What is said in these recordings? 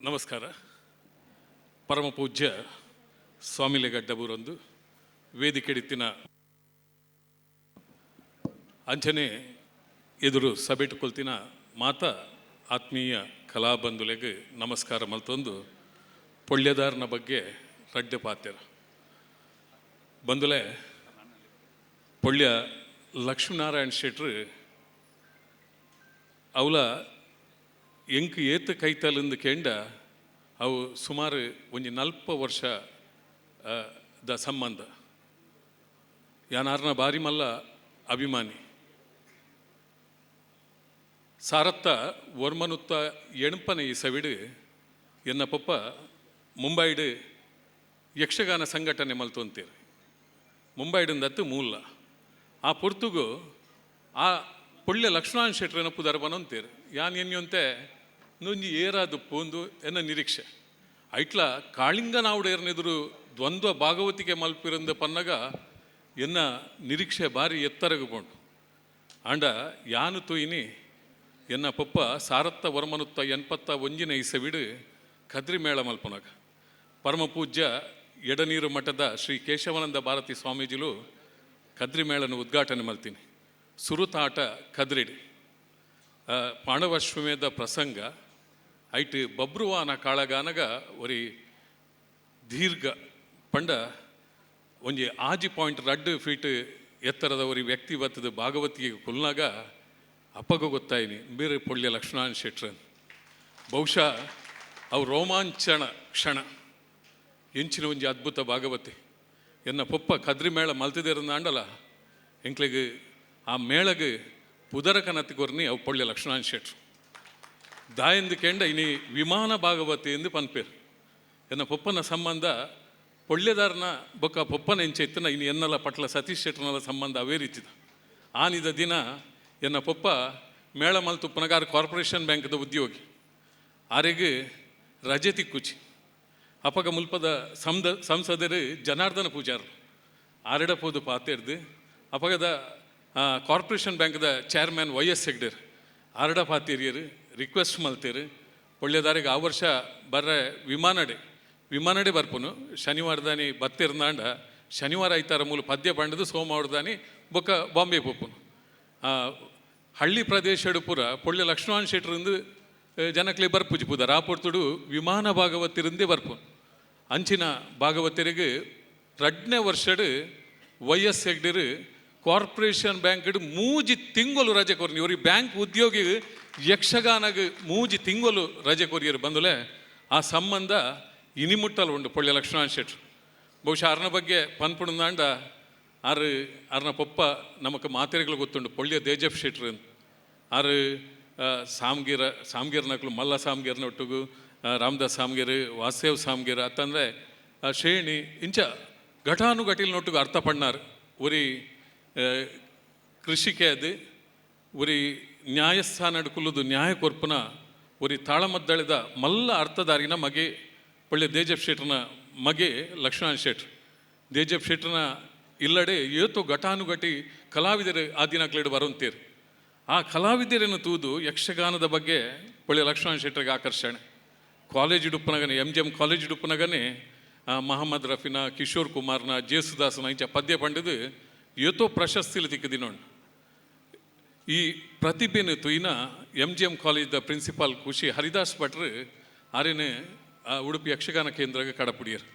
ನಮಸ್ಕಾರ. ಪರಮ ಪೂಜ್ಯ ಸ್ವಾಮಿಲೆಗಡ್ಡಬೂರೊಂದು ವೇದಿಕೆಡಿತ್ತಿನ ಅಂಚನೆ ಎದುರು ಸಭೆಟ್ಕೊಳ್ತಿನ ಮಾತ ಆತ್ಮೀಯ ಕಲಾಬಂಧುಲೆಗೆ ನಮಸ್ಕಾರ ಮಲ್ತೊಂದು ಪೊಳ್ಯದಾರನ ಬಗ್ಗೆ ರಡ್ಡೆ ಪಾತ್ಯರ ಬಂಧುಲೆ ಪೊಳ್ಯ ಲಕ್ಷ್ಮೀನಾರಾಯಣ ಶೆಟ್ರು ಅವಲ ಎಂಕ್ ಏತ ಕೈತಲಿಂದ ಕೇಂಡ ಅವು ಸುಮಾರು ಒಂದು 40 ವರ್ಷ ದ ಸಂಬಂಧ. ಯಾನಾರ್ನ ಬಾರಿ ಮಲ್ಲ ಅಭಿಮಾನಿ ಸಾರತ್ತ ವರ್ಮನುತ್ತ ಎಣಪನ ಈ ಸವಿಡು ಎನ್ನ ಪಪ್ಪ ಮುಂಬೈಡು ಯಕ್ಷಗಾನ ಸಂಘಟನೆ ಮಲ್ತೊಂತೀರಿ. ಮುಂಬೈಡಿಂದತ್ತು ಮೂಲ ಆ ಪುರ್ತುಗು ಆ ಪೊಳ್ಳೆ ಲಕ್ಷ್ಮಣ ಶೆಟ್ರು ನೆನಪುದಾರ ಬನಂತೀರಿ. ಯಾನ್ ಎನ್ಯಂತೆ ನೊಂಜಿ ಏರಾದು ಪೋಂದು ಎನ್ನ ನಿರೀಕ್ಷೆ ಐಟ್ಲ ಕಾಳಿಂಗನಾವುಡೇರ್ನೆದುರು ದ್ವಂದ್ವ ಭಾಗವತಿಗೆ ಮಲ್ಪಿರಂದ ಪನ್ನಗ ಎನ್ನ ನಿರೀಕ್ಷೆ ಬಾರಿ ಎತ್ತರಗು ಪೋಂಡು ಆಂಡ ಯಾನು ತೂಯಿನಿ ಎನ್ನ ಪಪ್ಪ ಸಾರತ್ತ ವರ್ಮನುತ್ತ 81 ಇಸವಿಡು ಕದ್ರಿ ಮೇಳ ಮಲ್ಪನಾಗ ಪರಮ ಪೂಜ್ಯ ಎಡನೀರು ಮಠದ ಶ್ರೀ ಕೇಶವಾನಂದ ಭಾರತಿ ಸ್ವಾಮೀಜಿಲು ಕದ್ರಿ ಮೇಳನ ಉದ್ಘಾಟನೆ ಮಲ್ತೀನಿ. ಸುರುತಾಟ ಕದ್ರಿಡಿ ಪಾಂಡವಾಶ್ವಮೇಧ ಪ್ರಸಂಗ ಐಟ್ ಬಬ್ರುವಾನ ಕಾಳಗಾನಗ ಒರಿ ದೀರ್ಘ ಪಂಡ ಒಂಜಿ ಆಜಿ ಪಾಯಿಂಟ್ 2 ಫೀಟ್ ಎತ್ತರದ ಒರಿ ವ್ಯಕ್ತಿ ಬತ್ತದ ಭಾಗವತಿಗೆ ಕುಲ್ನಾಗ ಅಪ್ಪಗ ಗೊತ್ತಾಯಿನಿ ಬೇರೆ ಪೊಳ್ಯ ಲಕ್ಷ್ಮಣ ಶೆಟ್ರನ್ ಬಹುಶಃ ಅವು ರೋಮಾಂಚನ ಕ್ಷಣ ಎಂಚಿನ ಒಂಜಿ ಅದ್ಭುತ ಭಾಗವತಿ ಎನ್ನ ಪೊಪ್ಪ ಕದ್ರಿ ಮೇಳ ಮಲ್ತಿದೇರಂದ ಆಂಡಲ ಎಂಕ್ಲೆಗೆ ಆ ಮೇಳಗೆ ಪುದರಕನತ್ತಿ ಕೊರ್ನಿ ಅವು ಪೊಳ್ಯ ಲಕ್ಷ್ಮಣ ಶೆಟ್ರು ದಾಯಂದು ಕೆಂಡ ಇನಿ ವಿಮಾನ ಭಾಗವತಿ ಎಂದು ಪನ್ಪೇರು. ಎನ್ನ ಪೊಪ್ಪನ ಸಂಬಂಧ ಪೊಳ್ಳೆದಾರನ ಬೊಕ್ಕ ಪೊಪ್ಪನ ಎಂಚ ಇತ್ತನ ಇನ್ನು ಎನ್ನಲ ಪಟ್ಲ ಸತೀಶ್ ಶೆಟ್ರನಲ್ಲ ಸಂಬಂಧ ಅವೇ ರೀತಿದ. ಆನಿದ ದಿನ ಎನ್ನ ಪೊಪ್ಪ ಮೇಳ ಮಲ್ತುಪ್ಪನಗಾರ ಕಾರ್ಪೊರೇಷನ್ ಬ್ಯಾಂಕ್ದ ಉದ್ಯೋಗಿ ಆರೆಗೆ ರಜೆ ತಿಕ್ಕುಚಿ ಅಪಗ ಮುಲ್ಪದ ಸಂಸದರು ಜನಾರ್ದನ ಪೂಜಾರರು ಆರೆಡಪೋದು ಪಾತೆರ್ದು ಅಪಗದ ಕಾರ್ಪೊರೇಷನ್ ಬ್ಯಾಂಕ್ದ ಚೇರ್ಮನ್ YS ಹೆಗ್ಡೇರ್ ಆರಡ ಪಾತೀರಿಯರು ರಿಕ್ವೆಸ್ಟ್ ಮಲ್ತೀರು ಒಳ್ಳೆದಾರಿಗೆ ಆ ವರ್ಷ ಬರ್ರೆ ವಿಮಾನಡೆ ಬರ್ಪುನು ಶನಿವಾರದಾನಿ ಬತ್ತಿರ್ನಾಂಡ ಶನಿವಾರ ಐತಾರ ಮೂಲ ಪದ್ಯ ಬಂಡದು ಸೋಮವಾರದಾನಿ ಬೊಕ್ಕ ಬಾಂಬೆ ಪೋಪುನು ಹಳ್ಳಿ ಪ್ರದೇಶಡು ಪೂರ ಪೊಳ್ಳೆ ಲಕ್ಷ್ಮಣ ಶೆಟ್ರಿಂದ ಜನಕ್ಲೆ ಬರ್ಪುಜಿ ಪುದರ್ ಆ ಪೊರ್ತುಡು ವಿಮಾನ ಭಾಗವತಿರಿಂದೇ ಬರ್ಪುನು ಅಂಚಿನ ಭಾಗವತರಿಗೆ 2ನೇ ವರ್ಷಡು YS ಹೆಗ್ಡೇರು ಕಾರ್ಪೊರೇಷನ್ ಬ್ಯಾಂಕ್ 3 ತಿಂಗಳು ರಜೆ ಕೊರ್ನಿ ಇವ್ರಿಗೆ ಬ್ಯಾಂಕ್ ಉದ್ಯೋಗಿ ಯಕ್ಷಗಾನಗೆ 3 ತಿಂಗಳು ರಜೆ ಕೊರಿಯರು ಬಂದುಲೆ ಆ ಸಂಬಂಧ ಇನಿಮುಟ್ಟಲು ಉಂಡು ಪೊಳ್ಳೆ ಲಕ್ಷ್ಮಣ ಶೆಟ್ರು. ಬಹುಶಃ ಅರ್ನ ಬಗ್ಗೆ ಪನ್ಪುಣಂದಾಂಡ ಅರ್ನ ಪೊಪ್ಪ ನಮಕ್ ಮಾತೆರೆಗಳು ಗೊತ್ತುಂಡು ಪೊಳ್ಳೆ ದೇಜಫ್ ಶೆಟ್ರು ಆರು ಸಾಮ್ಗೀರ್ನಕ್ಲು ಮಲ್ಲ ಸಾಮ್ಗೀರ್ನ ಒಟ್ಟಿಗೂ ರಾಮದಾಸ್ ಸಾಮ್ಗೀರ್ ವಾಸುದೇವ್ ಸಾಮ್ಗೀರ್ ಅತ್ತಂದರೆ ಶ್ರೇಣಿ ಇಂಚ ಘಟಾನುಘಟಿಲ್ನೊಟ್ಟಿಗೂ ಅರ್ಥ ಪಣ್ಣಾರು ಒರಿ ಕೃಷಿಕೆ ಅದು ಒರಿ ನ್ಯಾಯಸ್ಥಾನ ಕುಲ್ಲುದು ನ್ಯಾಯ ಕೊರ್ಪುನ ಒರಿ ತಾಳಮದ್ದಳೆದ ಮಲ್ಲ ಅರ್ಥದಾರಿನ ಮಗೆ ಒಳ್ಳೆ ದೇಜಫ್ ಶೆಟ್ರನ ಮಗೆ ಲಕ್ಷ್ಮಣ ಶೆಟ್ರು ದೇಜಫ್ ಶೆಟ್ರನ ಇಲ್ಲಡೆ ಏತು ಘಟಾನುಘಟಿ ಕಲಾವಿದರು ಆ ದಿನಕ್ಲೆಡು ಬರುವಂತೀರು. ಆ ಕಲಾವಿದರನ್ನು ತೂದು ಯಕ್ಷಗಾನದ ಬಗ್ಗೆ ಒಳ್ಳೆ ಲಕ್ಷ್ಮಣ ಶೆಟ್ರಿಗೆ ಆಕರ್ಷಣೆ. ಕಾಲೇಜ್ ಡುಪ್ಪನಗನೆ MGM ಕಾಲೇಜ್ ಡುಪ್ಪನಗನೆ ಮಹಮ್ಮದ್ ರಫಿನ ಕಿಶೋರ್ ಕುಮಾರ್ನ ಜೇಸುದಾಸನ ಇಂಚ ಪದ್ಯ ಪಂಡದು ಏತೋ ಪ್ರಶಸ್ತಿಲು ತಿಕ್ಕದಿನೋಂಡು ಈ ಪ್ರತಿಭೆನ ತುಯಿನ MGM ಕಾಲೇಜ್ದ ಪ್ರಿನ್ಸಿಪಾಲ್ ಖುಷಿ ಹರಿದಾಸ್ ಭಟ್ರು ಆರೇನೆ ಉಡುಪಿ ಯಕ್ಷಗಾನ ಕೇಂದ್ರಗೆ ಕಡಪುಡಿಯರು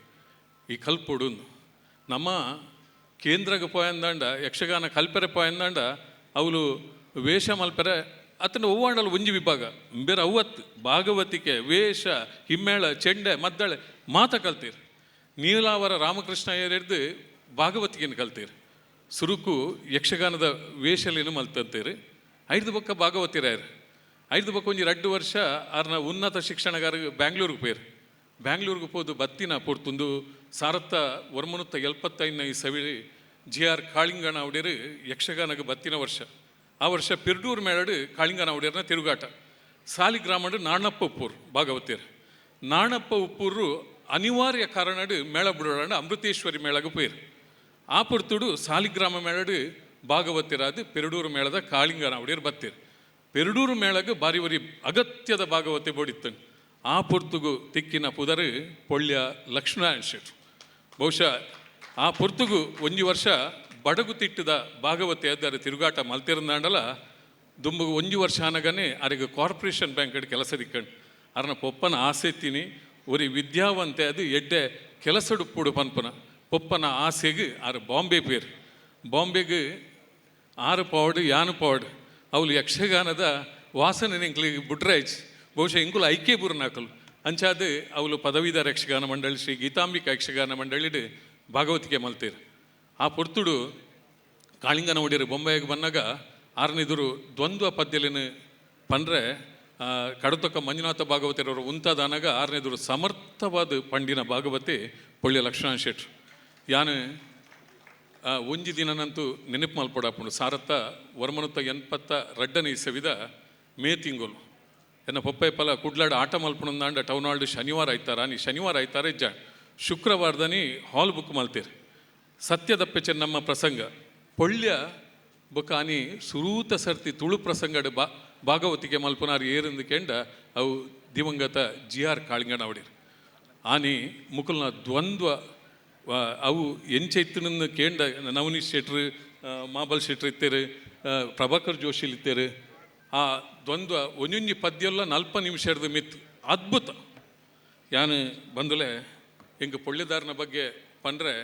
ಈ ಕಲ್ಪುಡು ನಮ್ಮ ಕೇಂದ್ರಗೆ ಪೋಯಂದಾಂಡ ಯಕ್ಷಗಾನ ಕಲ್ಪೆರೆ ಪೋಯಂದಾಂಡ ಅವಳು ವೇಷ ಮಲ್ಪೆರೆ ಅತನ ಹೂವಾಂಡಲು ಒಂಜಿ ವಿಭಾಗ ಬೇರೆ ಅವತ್ತು ಭಾಗವತಿಕೆ ವೇಷ ಹಿಮ್ಮೇಳ ಚೆಂಡೆ ಮದ್ದಳೆ ಮಾತ ಕಲ್ತೀರಿ. ನೀಲಾವರ ರಾಮಕೃಷ್ಣ ಹಿಡಿದು ಭಾಗವತಿಗೆಯನ್ನು ಕಲ್ತೀರಿ. ಸುರುಕು ಯಕ್ಷಗಾನದ ವೇಷಲೇನು ಮಲ್ತಂತೀರಿ. 5 ಬೊಕ್ಕ ಭಾಗವತಿರಾಯರು 5 ಬೊಕ್ಕ ಒಂಜಿ 2 ವರ್ಷ ಅವ್ರನ್ನ ಉನ್ನತ ಶಿಕ್ಷಣಗಾರ ಬ್ಯಾಂಗ್ಳೂರಿಗೆ ಪೋಯರು. ಬ್ಯಾಂಗ್ಳೂರಿಗೆ ಹೋದು ಬತ್ತಿನ ಪೊರ್ತುಂದು ಸಾರತ್ತ ವರ್ಮನುತ್ತ 75 ಸವಿಳಿ GR ಕಾಳಿಂಗನಾವುಡೇರು ಯಕ್ಷಗಾನಗೆ ಬತ್ತಿನ ವರ್ಷ. ಆ ವರ್ಷ ಪಿರ್ಡೂರು ಮೇಳಡು ಕಾಳಿಂಗನಾವುಡೇರ್ನ ತಿರುಗಾಟ ಸಾಲಿಗ್ರಾಮಡು ನಾಣಪ್ಪ ಉಪ್ಪೂರು ಭಾಗವತಿಯರು ನಾಣಪ್ಪ ಉಪ್ಪೂರು ಅನಿವಾರ್ಯ ಕಾರಣಡು ಮೇಳ ಬಿಡೋಣ ಅಮೃತೇಶ್ವರಿ ಮೇಳಗೆ ಪೋಯರು. ಆ ಪೊರ್ತುಡು ಸಾಲಿಗ್ರಾಮ ಮೇಳಡು ಭಾಗವತಿರಾದು ಪೆರಡೂರು ಮೇಳದ ಕಾಳಿಂಗನ ಒಡೆಯರು ಬತ್ತೀರು. ಪೆರಡೂರು ಮೇಳಗೆ ಬಾರಿ ಬರಿ ಅಗತ್ಯದ ಭಾಗವತೆ ಬೋಡಿತ್ತನು ಆ ಪುರ್ತುಗು ತಿಕ್ಕಿನ ಪುದರು ಪೊಳ್ಯ ಲಕ್ಷ್ಮಣ ಶೆಟ್ರು. ಬಹುಶಃ ಆ ಪುರ್ತುಗು ಒಂಜಿ ವರ್ಷ ಬಡಗು ತಿಟ್ಟದ ಭಾಗವತೆ ಅದರ ತಿರುಗಾಟ ಮಲ್ತಿರಂದಾಂಡಲ ದುಂಬುಗು ಒಂಜಿ ವರ್ಷ ಆನಗನೆ ಅರಿಗೆ ಕಾರ್ಪೊರೇಷನ್ ಬ್ಯಾಂಕ್ ಕೆಲಸ ದಿಕ್ಕಂಡು ಅರ್ನ ಪೊಪ್ಪನ ಆಸೆ ಎತ್ತೀನಿ ಒರಿ ವಿದ್ಯಾವಂತೆ ಅದು ಎಡ್ಡೆ ಕೆಲಸಡುಪ್ಪುಡು ಪನ್ಪನ ಪೊಪ್ಪನ ಆಸೆಗೆ ಆರು ಬಾಂಬೆ ಪೇರು ಬಾಂಬೆಗೆ 6 ಪೌಡ್ ಯಾನು ಪೌಡ್ ಅವಳು ಯಕ್ಷಗಾನದ ವಾಸನೆ ನಿಂಕ್ಲಿಗೆ ಬುಡ್ರಾಯ್ಚ್ ಬಹುಶಃ ಇಂಕುಲು ಐಕ್ಯ ಬುರ್ನಾಕಲು ಅಂಚಾದ ಅವಳು ಪದವೀಧರ ಯಕ್ಷಗಾನ ಮಂಡಳಿ ಶ್ರೀ ಗೀತಾಂಬಿಕಾ ಯಕ್ಷಗಾನ ಮಂಡಳಿಡ್ ಭಾಗವತಿಕೆ ಮಲ್ತೇರು. ಆ ಪುರ್ತುಡು ಕಾಳಿಂಗನ ಒಡೆಯರು ಬೊಂಬಾಯಿಗೆ ಬಂದಾಗ ಆರನೆದುರು ದ್ವಂದ್ವ ಪದ್ಯಲಿನ ಪಂಡ್ರೆ ಕಡತೊಕ್ಕ ಮಂಜುನಾಥ ಭಾಗವತಿಯರವರು ಉಂತಾದಾನಾಗ ಆರನೆದುರು ಸಮರ್ಥವಾದ ಪಂಡಿನ ಭಾಗವತೆ ಪೊಳ್ಯ ಲಕ್ಷ್ಮಣ ಶೆಟ್ರು. ಯಾನು ಒಂಜಿ ದಿನನಂತೂ ನೆನಪು ಮಲ್ಪಡಾಪುಂಡು ಸಾರತ್ತ ವರ್ಮನುತ್ತ 82 ಇಸವಿದ ಮೇ ತಿಂಗಳು ಎನ್ನ ಪೊಪ್ಪೆ ಪಲ ಕುಡ್ಲಾಡ ಆಟ ಮಲ್ಪುಣಂದಾಂಡ ಟೌನ್ ಹಾಲ್ಡ್ ಶನಿವಾರ ಆಯ್ತಾರ ನೀ ಶನಿವಾರ ಆಯ್ತಾರೆ ಶುಕ್ರವಾರದನಿ ಹಾಲ್ ಬುಕ್ ಮಲ್ತೇರು. ಸತ್ಯದಪ್ಪೆ ಚೆನ್ನಮ್ಮ ಪ್ರಸಂಗ ಪೊಳ್ಯ ಬೊಕ್ಕ ಆನಿ ಸುರೂತ ಸರ್ತಿ ತುಳು ಪ್ರಸಂಗಡ್ ಭಾಗವತಿಗೆ ಮಲ್ಪುನಾರು ಏರಿಂದು ಕೆಂಡ ಅವು ದಿವಂಗತ GR ಕಾಳಿಂಗನ ಹೊಡೀರು. ಆನಿ ಮುಕುಲ್ನ ದ್ವಂದ್ವ ಅವು ಎಂಚೈತನನ್ನು ಕೇಂಡ ನವನೀಶ್ ಶೆಟ್ರು ಮಾಬಲ್ ಶೆಟ್ರು ಇತ್ತೇರು ಪ್ರಭಾಕರ್ ಜೋಶಿಲ್ ಇತ್ತೇರು. ಆ ದ್ವಂದ್ವ ಒಂಜೊಂಜಿ ಪದ್ಯಲ್ಲ 40 ನಿಮಿಷದ ಮಿತ್ ಅದ್ಭುತ. ಯಾನು ಬಂದುಲೆ ಹೆಂಗೆ ಪೊಳ್ಳೆದಾರನ ಬಗ್ಗೆ ಪಂಡ್ರೆ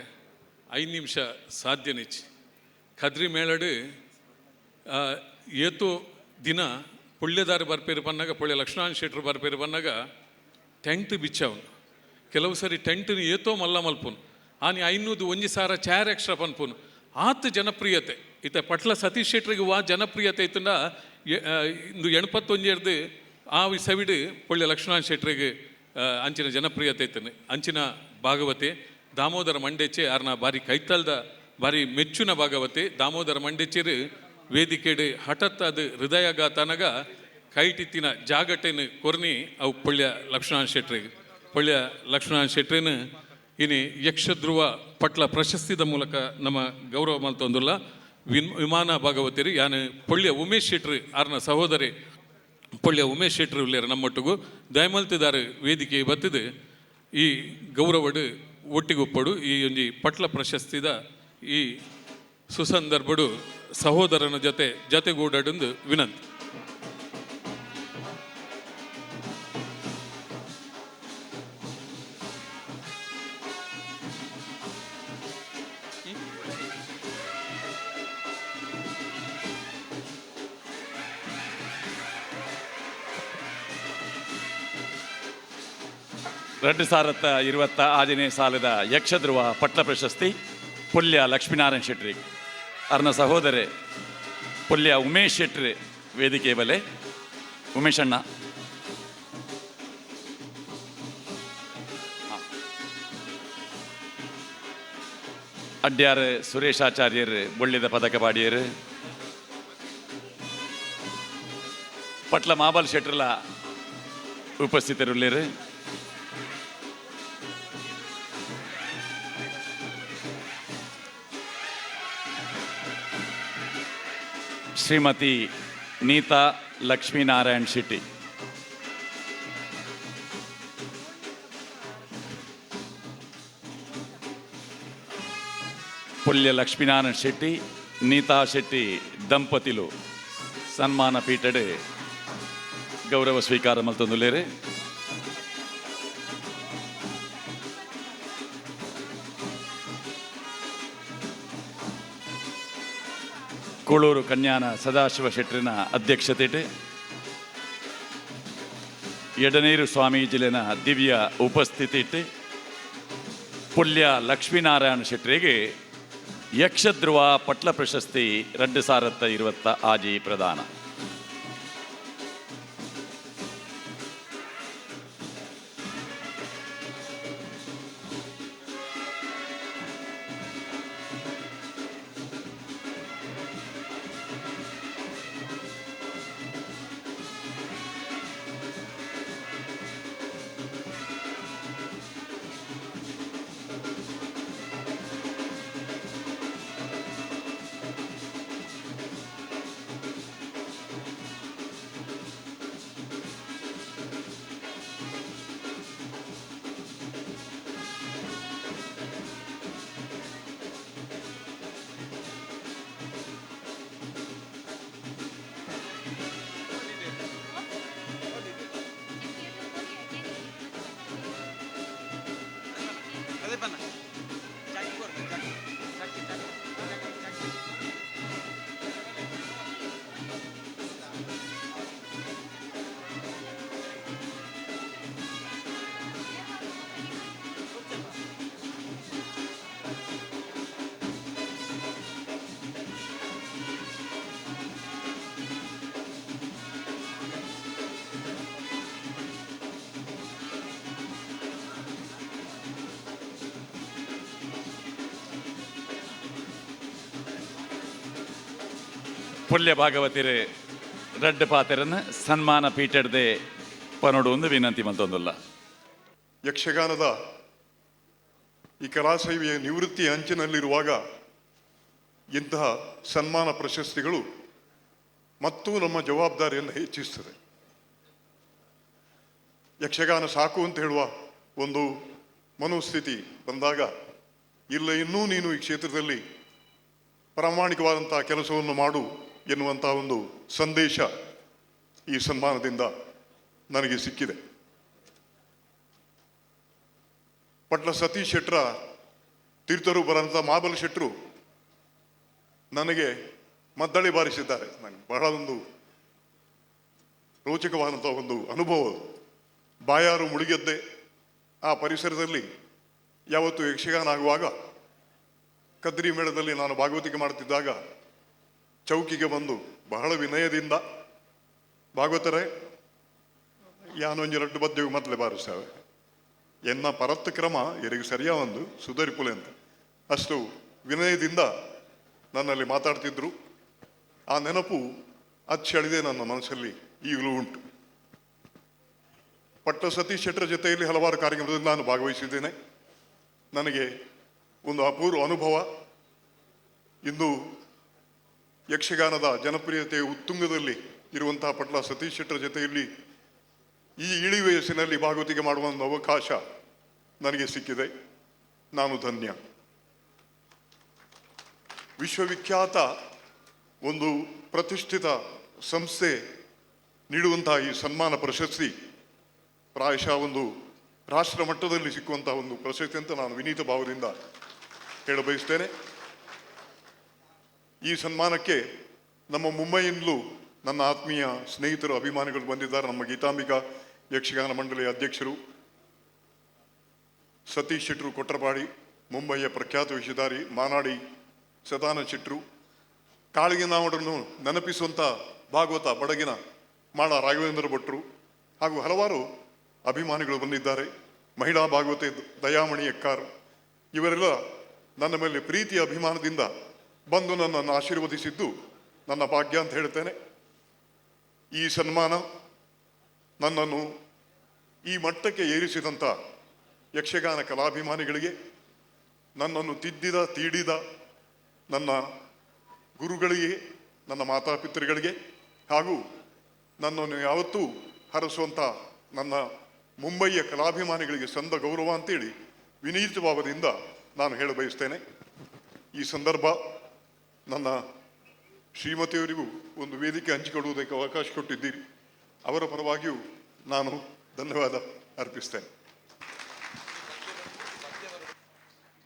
5 ನಿಮಿಷ ಸಾಧ್ಯ ನಿಚ್ಚಿ ಖದ್ರಿ ಮೇಳಡು ಏತೋ ದಿನ ಪೊಳ್ಳೆದಾರ ಬರ್ಪೇರು ಬಂದಾಗ ಪೊಳ್ಳೆ ಲಕ್ಷ್ಮಣ ಶೆಟ್ರು ಬರ್ಪೇರು ಬಂದಾಗ ಟೆಂಟ್ ಬಿಚ್ಚವನು ಕೆಲವು ಸರಿ ಟೆಂಟ್ನ ಏತೋ ಮಲ್ಲ ಮಲ್ಪುನು ಆನಿ 500 ಒಂಜಿ ಸಾರ ಚಾರ್ ಎಕ್ಸ್ಟ್ರಾ ಪನ್ಪುನು ಆತ ಜನಪ್ರಿಯತೆ ಇತ್ತ ಪಟ್ಲ ಸತೀಶ್ ಶೆಟ್ರಿಗೆ ಜನಪ್ರಿಯತೆ ಇತ್ತಂಡ ಇಂದು 81 ಆ ಸವಿಡು ಪೊಳ್ಳೆ ಲಕ್ಷ್ಮಣ ಶೆಟ್ರಿಗೆ ಅಂಚಿನ ಜನಪ್ರಿಯತೆ ಇತ್ತನೆ ಅಂಚಿನ ಭಾಗವತೆ ದಾಮೋದರ ಮಂಡೆಚ್ಚೆ ಆರ್ನ ಬಾರಿ ಕೈತಲ್ದ ಬಾರಿ ಮೆಚ್ಚುನ ಭಾಗವತೆ ದಾಮೋದರ ಮಂಡೆಚ್ಚೇರು ವೇದಿಕೆಡು ಹಠತ್ ಅದು ಹೃದಯಗಾತನಗ ಕೈಟಿತ್ತಿನ ಜಾಗಟೆನು ಕೊರ್ನಿ ಅವು ಪೊಳ್ಯ ಲಕ್ಷ್ಮಣ ಶೆಟ್ರಿಗೆ ಪೊಳ್ಯ ಲಕ್ಷ್ಮಣ ಶೆಟ್ರೇನು ಇನಿ ಯಕ್ಷಧ್ರುವ ಪಟ್ಲ ಪ್ರಶಸ್ತಿದ ಮೂಲಕ ನಮ್ಮ ಗೌರವ ಮಲ್ತೊಂದುಲ್ಲ ವಿಮಾನ ಭಾಗವತಿರು ಯಾನು ಪೊಳ್ಯ ಉಮೇಶ್ ಶೆಟ್ರು ಆರ್ನ ಸಹೋದರಿ ಪೊಳ್ಯ ಉಮೇಶ್ ಶೆಟ್ರು ಉಳ್ಳೇರು ನಮ್ಮೊಟ್ಟಿಗೂ ದಯಮಲ್ತಿದಾರು ವೇದಿಕೆ ಬತ್ತಿದು ಈ ಗೌರವಡು ಒಟ್ಟಿಗೊಪ್ಪಡು ಈ ಒಂಜಿ ಪಟ್ಲ ಪ್ರಶಸ್ತಿದ ಈ ಸುಸಂದರ್ಭಡು ಸಹೋದರನ ಜೊತೆಗೂಡಂದು ವಿನಂತಿ. ரெண்டு சாரத்த 25ನೇ ಸಾಲದ ಯಕ್ಷಧ್ರುವ ಪಟ್ಲ ಪ್ರಶಸ್ತಿ ಪೊಳ್ಯ ಲಕ್ಷ್ಮೀನಾರಾಯಣ ಶೆಟ್ರಿ ಅರ್ನ ಸಹೋದರಿ ಪೊಳ್ಯ ಉಮೇಶ್ ಶೆಟ್ರಿ ವೇದಿಕೆ ಬಲೆ ಉಮೇಶ್ ಅಣ್ಣ ಅಡ್ಯಾರು ಸುರೇಶಾಚಾರ್ಯರು ಬೊಳ್ಳಿದ ಪದಕ ಪಾಡಿಯರು ಪಟ್ಲ ಮಾಬಲ್ ಶೆಟ್ರಲ ಉಪಸ್ಥಿತರುಳ್ಳೇರು. ಶ್ರೀಮತಿ ನೀತಾ ಲಕ್ಷ್ಮೀನಾರಾಯಣ್ ಶೆಟ್ಟಿ, ಪೊಳ್ಯ ಲಕ್ಷ್ಮೀನಾರಾಯಣ್ ಶೆಟ್ಟಿ ನೀತಾ ಶೆಟ್ಟಿ ದಂಪತಿಲು ಸನ್ಮಾನ ಪೀಠಡ್ ಗೌರವ ಸ್ವೀಕಾರ ಮಲ್ತೊಂದುಲ್ಲೇರು. ಕೋಳೂರು ಕನ್ಯಾನ ಸದಾಶಿವ ಶೆಟ್ರಿನ ಅಧ್ಯಕ್ಷತೆಟ್ ಎಡನೀರು ಸ್ವಾಮೀಜಿಲಿನ ದಿವ್ಯ ಉಪಸ್ಥಿತಿಟ್ ಪೊಳ್ಯ ಲಕ್ಷ್ಮೀನಾರಾಯಣ ಶೆಟ್ರಿಗೆ ಯಕ್ಷಧ್ರುವ ಪಟ್ಲ ಪ್ರಶಸ್ತಿ 2020 ಆಜಿ ಪ್ರದಾನ. ಪುಲ್ಯ ಭಾಗವತಿರು ರಡ್ಡು ಪಾತೆರನ್ನು ಸನ್ಮಾನ ಪೀಠಡ್ದೆ ಪನೋಡು ಒಂದು ವಿನಂತಿ ಮಂತೊಂದುಲ್ಲ. ಯಕ್ಷಗಾನದ ಈ ಕಲಾಸೇವೆಯ ನಿವೃತ್ತಿ ಅಂಚಿನಲ್ಲಿರುವಾಗ ಇಂತಹ ಸನ್ಮಾನ ಪ್ರಶಸ್ತಿಗಳು ಮತ್ತೂ ನಮ್ಮ ಜವಾಬ್ದಾರಿಯನ್ನು ಹೆಚ್ಚಿಸ್ತದೆ. ಯಕ್ಷಗಾನ ಸಾಕು ಅಂತ ಹೇಳುವ ಒಂದು ಮನೋಸ್ಥಿತಿ ಬಂದಾಗ, ಇಲ್ಲ ಇನ್ನೂ ನೀನು ಈ ಕ್ಷೇತ್ರದಲ್ಲಿ ಪ್ರಾಮಾಣಿಕವಾದಂತಹ ಕೆಲಸವನ್ನು ಮಾಡು ಎನ್ನುವಂತಹ ಒಂದು ಸಂದೇಶ ಈ ಸನ್ಮಾನದಿಂದ ನನಗೆ ಸಿಕ್ಕಿದೆ. ಪಟ್ಲ ಸತೀಶ್ ಶೆಟ್ಟರ ತೀರ್ಥರು ಬರಂಥ ಮಹಾಬಲ ಶೆಟ್ಟರು ನನಗೆ ಮದ್ದಳೆ ಬಾರಿಸಿದ್ದಾರೆ. ನನಗೆ ಬಹಳ ಒಂದು ರೋಚಕವಾದಂಥ ಒಂದು ಅನುಭವ. ಬಾಯಾರು ಮುಳುಗೆದ್ದೆ ಆ ಪರಿಸರದಲ್ಲಿ ಯಾವತ್ತು ಯಕ್ಷಗಾನ ಆಗುವಾಗ ಕದ್ರಿ ಮೇಳದಲ್ಲಿ ನಾನು ಭಾಗವತಿಕೆ ಮಾಡ್ತಿದ್ದಾಗ ಚೌಕಿಗೆ ಬಂದು ಬಹಳ ವಿನಯದಿಂದ, ಭಾಗವತರೇ ಯಾನೊಂಜಿ ರಡ್ಡು ಬದ್ದೆವು ಮೊದಲೇ ಬಾರಿಸ್ತೇವೆ ಎನ್ನ ಪರತ್ತ ಕ್ರಮ ಎರಿಗೆ ಸರಿಯಾ ಒಂದು ಸುಧಾರಿಪುಲೆ ಅಂತ ಅಷ್ಟು ವಿನಯದಿಂದ ನನ್ನಲ್ಲಿ ಮಾತಾಡ್ತಿದ್ರು. ಆ ನೆನಪು ಅಚ್ಚಳಿದೆ ನನ್ನ ಮನಸ್ಸಲ್ಲಿ ಈಗಲೂ ಉಂಟು. ಪಟ್ಟ ಸತೀಶ್ ಶೆಟ್ಟರ ಜೊತೆಯಲ್ಲಿ ಹಲವಾರು ಕಾರ್ಯಕ್ರಮದಲ್ಲಿ ನಾನು ಭಾಗವಹಿಸಿದ್ದೇನೆ. ನನಗೆ ಒಂದು ಅಪೂರ್ವ ಅನುಭವ. ಇಂದು ಯಕ್ಷಗಾನದ ಜನಪ್ರಿಯತೆಯ ಉತ್ತುಂಗದಲ್ಲಿ ಇರುವಂತಹ ಪಟ್ಲ ಸತೀಶ್ ಶೆಟ್ಟರ ಜೊತೆಯಲ್ಲಿ ಈ ಇಳಿ ವಯಸ್ಸಿನಲ್ಲಿ ಭಾಗವತಿಕೆ ಮಾಡುವ ಒಂದು ಅವಕಾಶ ನನಗೆ ಸಿಕ್ಕಿದೆ. ನಾನು ಧನ್ಯ. ವಿಶ್ವವಿಖ್ಯಾತ ಒಂದು ಪ್ರತಿಷ್ಠಿತ ಸಂಸ್ಥೆ ನೀಡುವಂತಹ ಈ ಸನ್ಮಾನ ಪ್ರಶಸ್ತಿ ಪ್ರಾಯಶಃ ಒಂದು ರಾಷ್ಟ್ರ ಮಟ್ಟದಲ್ಲಿ ಸಿಕ್ಕುವಂತಹ ಒಂದು ಪ್ರಶಸ್ತಿ ಅಂತ ನಾನು ವಿನೀತ ಭಾವದಿಂದ ಹೇಳಬಯಸ್ತೇನೆ. ಈ ಸನ್ಮಾನಕ್ಕೆ ನಮ್ಮ ಮುಂಬೈಯಿಂದಲೂ ನನ್ನ ಆತ್ಮೀಯ ಸ್ನೇಹಿತರು, ಅಭಿಮಾನಿಗಳು ಬಂದಿದ್ದಾರೆ. ನಮ್ಮ ಗೀತಾಂಬಿಕಾ ಯಕ್ಷಗಾನ ಮಂಡಳಿಯ ಅಧ್ಯಕ್ಷರು ಸತೀಶ್ ಶೆಟ್ಟರು ಕೊಟ್ರಪಾಡಿ, ಮುಂಬಯಿಯ ಪ್ರಖ್ಯಾತ ವೇಷಧಾರಿ ಮಾನಾಡಿ ಸದಾನಂದ ಶೆಟ್ಟರು, ಕಾಳಿಗೆ ನಾವಡನ್ನು ನೆನಪಿಸುವಂಥ ಭಾಗವತ ಬಡಗಿನ ಮಾಳ ರಾಘವೇಂದ್ರ ಭಟ್ರು ಹಾಗೂ ಹಲವಾರು ಅಭಿಮಾನಿಗಳು ಬಂದಿದ್ದಾರೆ. ಮಹಿಳಾ ಭಾಗವತೆ ದಯಾಮಣಿ ಎಕ್ಕಾರ್, ಇವರೆಲ್ಲ ನನ್ನ ಮೇಲೆ ಪ್ರೀತಿಯ ಅಭಿಮಾನದಿಂದ ಬಂದು ನನ್ನನ್ನು ಆಶೀರ್ವದಿಸಿದ್ದು ನನ್ನ ಭಾಗ್ಯ ಅಂತ ಹೇಳ್ತೇನೆ. ಈ ಸನ್ಮಾನ ನನ್ನನ್ನು ಈ ಮಟ್ಟಕ್ಕೆ ಏರಿಸಿದಂಥ ಯಕ್ಷಗಾನ ಕಲಾಭಿಮಾನಿಗಳಿಗೆ, ನನ್ನನ್ನು ತಿದ್ದಿದ ತೀಡಿದ ನನ್ನ ಗುರುಗಳಿಗೆ, ನನ್ನ ಮಾತಾಪಿತೃಗಳಿಗೆ ಹಾಗೂ ನನ್ನನ್ನು ಯಾವತ್ತೂ ಹರಸುವಂಥ ನನ್ನ ಮುಂಬಯಿಯ ಕಲಾಭಿಮಾನಿಗಳಿಗೆ ಸಂದ ಗೌರವ ಅಂತೇಳಿ ವಿನೀತ ಭಾವದಿಂದ ನಾನು ಹೇಳ ಬಯಸ್ತೇನೆ. ಈ ಸಂದರ್ಭ ನನ್ನ ಶ್ರೀಮತಿಯವರಿಗೂ ಒಂದು ವೇದಿಕೆ ಹಂಚಿಕೊಳ್ಳುವುದಕ್ಕೆ ಅವಕಾಶ ಕೊಟ್ಟಿದ್ದೀರಿ. ಅವರ ಪರವಾಗಿಯೂ ನಾನು ಧನ್ಯವಾದ ಅರ್ಪಿಸ್ತೇನೆ.